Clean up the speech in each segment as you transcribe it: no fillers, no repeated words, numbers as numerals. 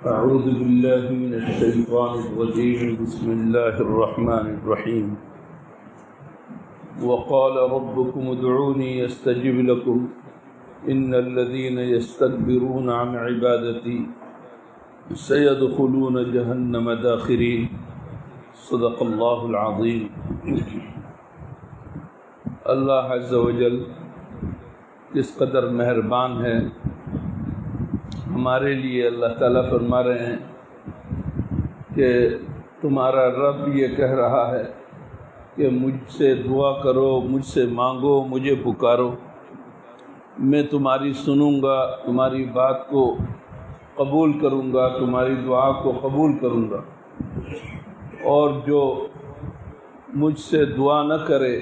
أعوذ بالله من الشيطان الرجيم بسم الله الرحمن الرحيم وقال ربكم ادعوني يستجب لكم إن الذين يستكبرون عن عبادتي سيدخلون جهنم داخرين صدق الله العظيم۔ اللہ عز و جل کس قدر مہربان ہے ہمارے لیے۔ اللہ تعالیٰ فرما رہے ہیں کہ تمہارا رب یہ کہہ رہا ہے کہ مجھ سے دعا کرو، مجھ سے مانگو، مجھے پکارو، میں تمہاری سنوں گا، تمہاری بات کو قبول کروں گا، تمہاری دعا کو قبول کروں گا۔ اور جو مجھ سے دعا نہ کرے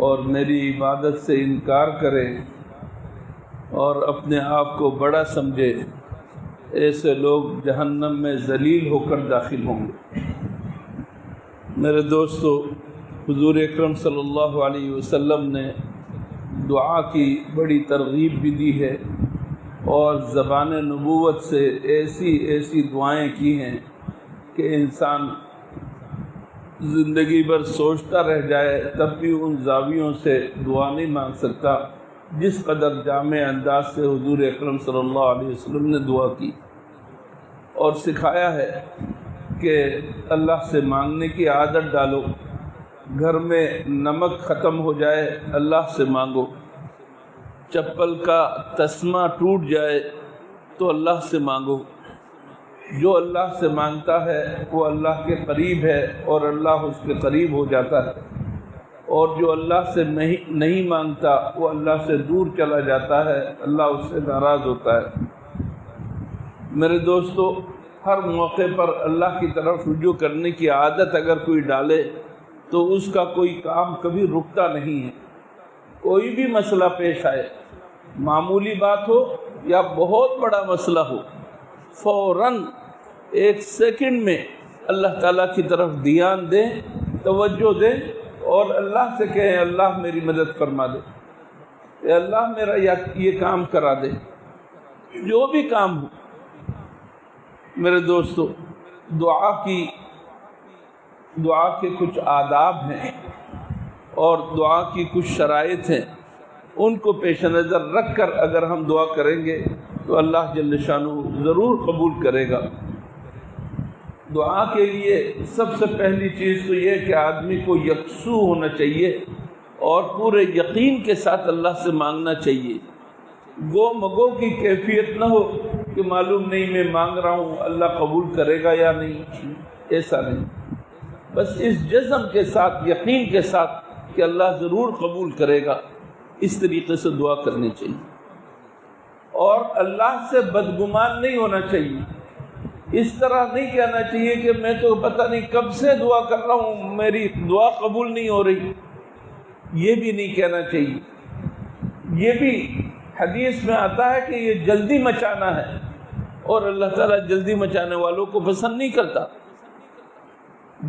اور میری عبادت سے انکار کرے اور اپنے آپ کو بڑا سمجھے، ایسے لوگ جہنم میں ذلیل ہو کر داخل ہوں گے۔ میرے دوستو، حضور اکرم صلی اللہ علیہ وسلم نے دعا کی بڑی ترغیب بھی دی ہے اور زبان نبوت سے ایسی دعائیں کی ہیں کہ انسان زندگی بھر سوچتا رہ جائے تب بھی ان زاویوں سے دعا نہیں مانگ سکتا جس قدر جامع انداز سے حضور اکرم صلی اللہ علیہ وسلم نے دعا کی اور سکھایا ہے کہ اللہ سے مانگنے کی عادت ڈالو۔ گھر میں نمک ختم ہو جائے اللہ سے مانگو، چپل کا تسمہ ٹوٹ جائے تو اللہ سے مانگو۔ جو اللہ سے مانگتا ہے وہ اللہ کے قریب ہے اور اللہ اس کے قریب ہو جاتا ہے، اور جو اللہ سے نہیں مانگتا وہ اللہ سے دور چلا جاتا ہے، اللہ اس سے ناراض ہوتا ہے۔ میرے دوستو، ہر موقع پر اللہ کی طرف رجوع کرنے کی عادت اگر کوئی ڈالے تو اس کا کوئی کام کبھی رکتا نہیں ہے۔ کوئی بھی مسئلہ پیش آئے، معمولی بات ہو یا بہت بڑا مسئلہ ہو، فوراً ایک سیکنڈ میں اللہ تعالیٰ کی طرف دھیان دیں، توجہ دیں اور اللہ سے کہیں اللہ میری مدد فرما دے، اے اللہ میرا یہ کام کرا دے، جو بھی کام ہو۔ میرے دوستو، دعا کے کچھ آداب ہیں اور دعا کی کچھ شرائط ہیں، ان کو پیش نظر رکھ کر اگر ہم دعا کریں گے تو اللہ جل شانہ ضرور قبول کرے گا۔ دعا کے لیے سب سے پہلی چیز تو یہ کہ آدمی کو یکسو ہونا چاہیے اور پورے یقین کے ساتھ اللہ سے مانگنا چاہیے۔ گو مگو کی کیفیت نہ ہو کہ معلوم نہیں میں مانگ رہا ہوں اللہ قبول کرے گا یا نہیں، ایسا نہیں۔ بس اس جزم کے ساتھ، یقین کے ساتھ کہ اللہ ضرور قبول کرے گا، اس طریقے سے دعا کرنی چاہیے۔ اور اللہ سے بدگمان نہیں ہونا چاہیے۔ اس طرح نہیں کہنا چاہیے کہ میں تو پتہ نہیں کب سے دعا کر رہا ہوں، میری دعا قبول نہیں ہو رہی، یہ بھی نہیں کہنا چاہیے۔ یہ بھی حدیث میں آتا ہے کہ یہ جلدی مچانا ہے اور اللہ تعالیٰ جلدی مچانے والوں کو پسند نہیں کرتا۔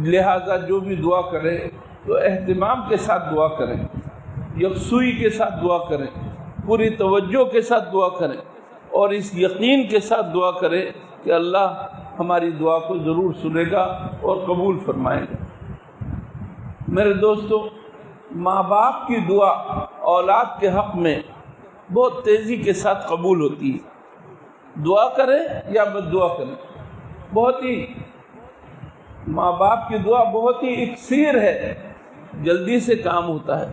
لہٰذا جو بھی دعا کرے تو اہتمام کے ساتھ دعا کریں، یکسوئی کے ساتھ دعا کریں، پوری توجہ کے ساتھ دعا کریں اور اس یقین کے ساتھ دعا کریں کہ اللہ ہماری دعا کو ضرور سنے گا اور قبول فرمائے گا۔ میرے دوستو، ماں باپ کی دعا اولاد کے حق میں بہت تیزی کے ساتھ قبول ہوتی ہے۔ دعا کریں یا بد دعا کریں، ماں باپ کی دعا بہت ہی اکثیر ہے، جلدی سے کام ہوتا ہے،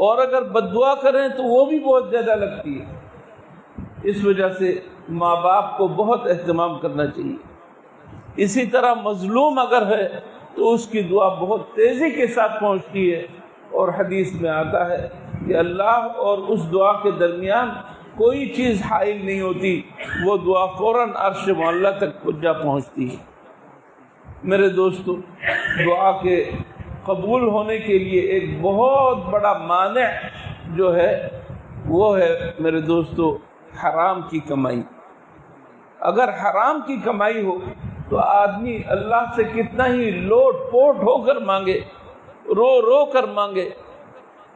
اور اگر بد دعا کریں تو وہ بھی بہت زیادہ لگتی ہے۔ اس وجہ سے ماں باپ کو بہت اہتمام کرنا چاہیے۔ اسی طرح مظلوم اگر ہے تو اس کی دعا بہت تیزی کے ساتھ پہنچتی ہے، اور حدیث میں آتا ہے کہ اللہ اور اس دعا کے درمیان کوئی چیز حائل نہیں ہوتی، وہ دعا فوراً عرش معلیٰ تک جا پہنچتی ہے۔ میرے دوستو، دعا کے قبول ہونے کے لیے ایک بہت بڑا مانع جو ہے وہ ہے میرے دوستو حرام کی کمائی۔ اگر حرام کی کمائی ہو تو آدمی اللہ سے کتنا ہی لوٹ پوٹ ہو کر مانگے، رو رو کر مانگے،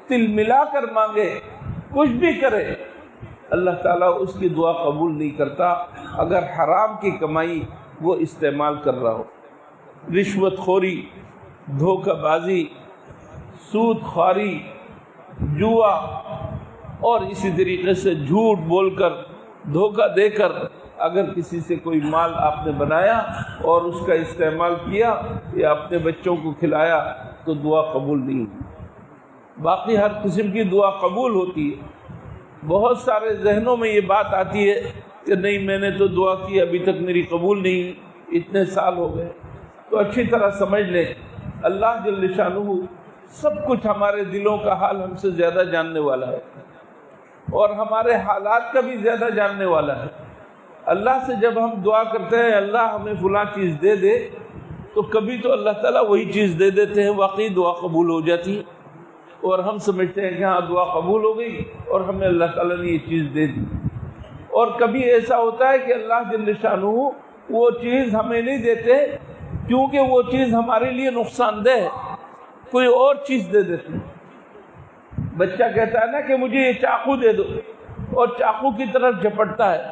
تل ملا کر مانگے، کچھ بھی کرے، اللہ تعالیٰ اس کی دعا قبول نہیں کرتا اگر حرام کی کمائی وہ استعمال کر رہا ہو۔ رشوت خوری، دھوکہ بازی، سود خواری، جوا اور اسی طریقے سے جھوٹ بول کر، دھوکہ دے کر اگر کسی سے کوئی مال آپ نے بنایا اور اس کا استعمال کیا یا اپنے بچوں کو کھلایا تو دعا قبول نہیں ہوئی۔ باقی ہر قسم کی دعا قبول ہوتی ہے۔ بہت سارے ذہنوں میں یہ بات آتی ہے کہ نہیں میں نے تو دعا کی ابھی تک میری قبول نہیں ہوئی، اتنے سال ہو گئے۔ تو اچھی طرح سمجھ لیں اللہ جل شانہ سب کچھ ہمارے دلوں کا حال ہم سے زیادہ جاننے والا ہے اور ہمارے حالات کا بھی زیادہ جاننے والا ہے۔ اللہ سے جب ہم دعا کرتے ہیں اللہ ہمیں فلاں چیز دے دے تو کبھی تو اللہ تعالیٰ وہی چیز دے دیتے ہیں، واقعی دعا قبول ہو جاتی ہے اور ہم سمجھتے ہیں کہ ہاں دعا قبول ہو گئی اور ہمیں اللہ تعالیٰ نے یہ چیز دے دی۔ اور کبھی ایسا ہوتا ہے کہ اللہ جل شانہ وہ چیز ہمیں نہیں دیتے کیونکہ وہ چیز ہمارے لیے نقصان دہ ہے، کوئی اور چیز دے دیتے ہیں۔ بچہ کہتا ہے نا کہ مجھے یہ چاقو دے دو اور چاقو کی طرف جھپٹتا ہے،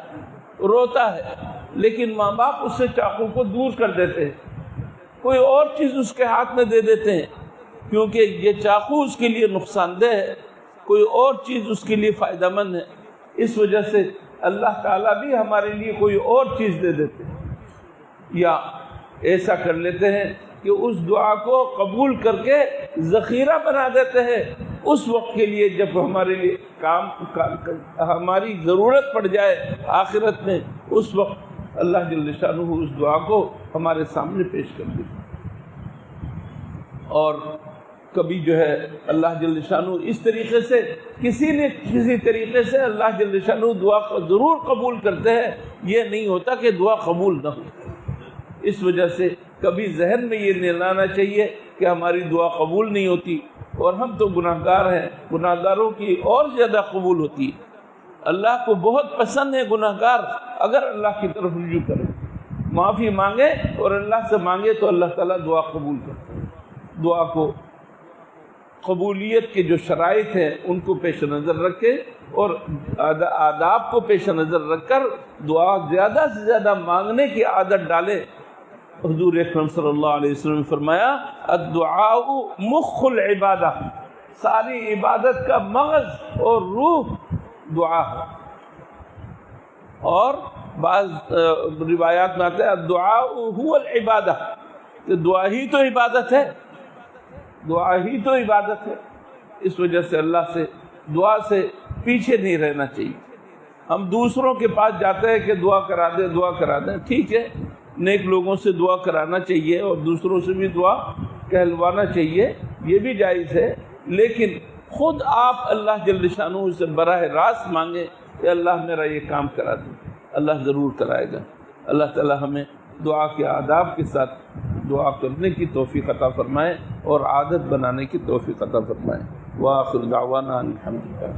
روتا ہے، لیکن ماں باپ اس سے چاقو کو دور کر دیتے ہیں، کوئی اور چیز اس کے ہاتھ میں دے دیتے ہیں کیونکہ یہ چاقو اس کے لیے نقصان دہ ہے، کوئی اور چیز اس کے لیے فائدہ مند ہے۔ اس وجہ سے اللہ تعالیٰ بھی ہمارے لیے کوئی اور چیز دے دیتے ہیں، یا ایسا کر لیتے ہیں کہ اس دعا کو قبول کر کے ذخیرہ بنا دیتے ہیں اس وقت کے لیے جب ہمارے لیے ہماری ضرورت پڑ جائے آخرت میں، اس وقت اللہ جل شانہ اس دعا کو ہمارے سامنے پیش کر دیتے ہیں۔ اور کبھی جو ہے اللہ جل شانہ اس طریقے سے کسی طریقے سے اللہ جل شانہ دعا کو ضرور قبول کرتے ہیں، یہ نہیں ہوتا کہ دعا قبول نہ ہو۔ اس وجہ سے کبھی ذہن میں یہ نہیں لانا چاہیے کہ ہماری دعا قبول نہیں ہوتی اور ہم تو گناہ گار ہیں، گناہ گاروں کی اور زیادہ قبول ہوتی ہے۔ اللہ کو بہت پسند ہے گناہ گار اگر اللہ کی طرف رجوع کرے، معافی مانگے اور اللہ سے مانگے تو اللہ تعالیٰ دعا قبول کرتا ہے۔ دعا کو قبولیت کے جو شرائط ہیں ان کو پیش نظر رکھے اور آداب کو پیش نظر رکھ کر دعا زیادہ سے زیادہ مانگنے کی عادت ڈالے۔ حضور اکرم صلی اللہ علیہ وسلم نے فرمایا الدعاء مخ العبادہ، ساری عبادت کا مغز اور روح دعا ہے۔ اور بعض روایات میں آتا ہے الدعاء هو العبادہ، کہ دعا ہی تو عبادت ہے، دعا ہی تو عبادت ہے۔ اس وجہ سے اللہ سے دعا سے پیچھے نہیں رہنا چاہیے۔ ہم دوسروں کے پاس جاتے ہیں کہ دعا کرا دیں، دعا کرا دیں، ٹھیک ہے، نیک لوگوں سے دعا کرانا چاہیے اور دوسروں سے بھی دعا کہلوانا چاہیے، یہ بھی جائز ہے، لیکن خود آپ اللہ جل شانہ سے براہ راست مانگیں کہ اللہ میرا یہ کام کرا دیں، اللہ ضرور کرائے گا۔ اللہ تعالی ہمیں دعا کے آداب کے ساتھ دعا کرنے کی توفیق عطا فرمائے اور عادت بنانے کی توفیق عطا فرمائے۔ وآخر دعوانا الحمدللہ۔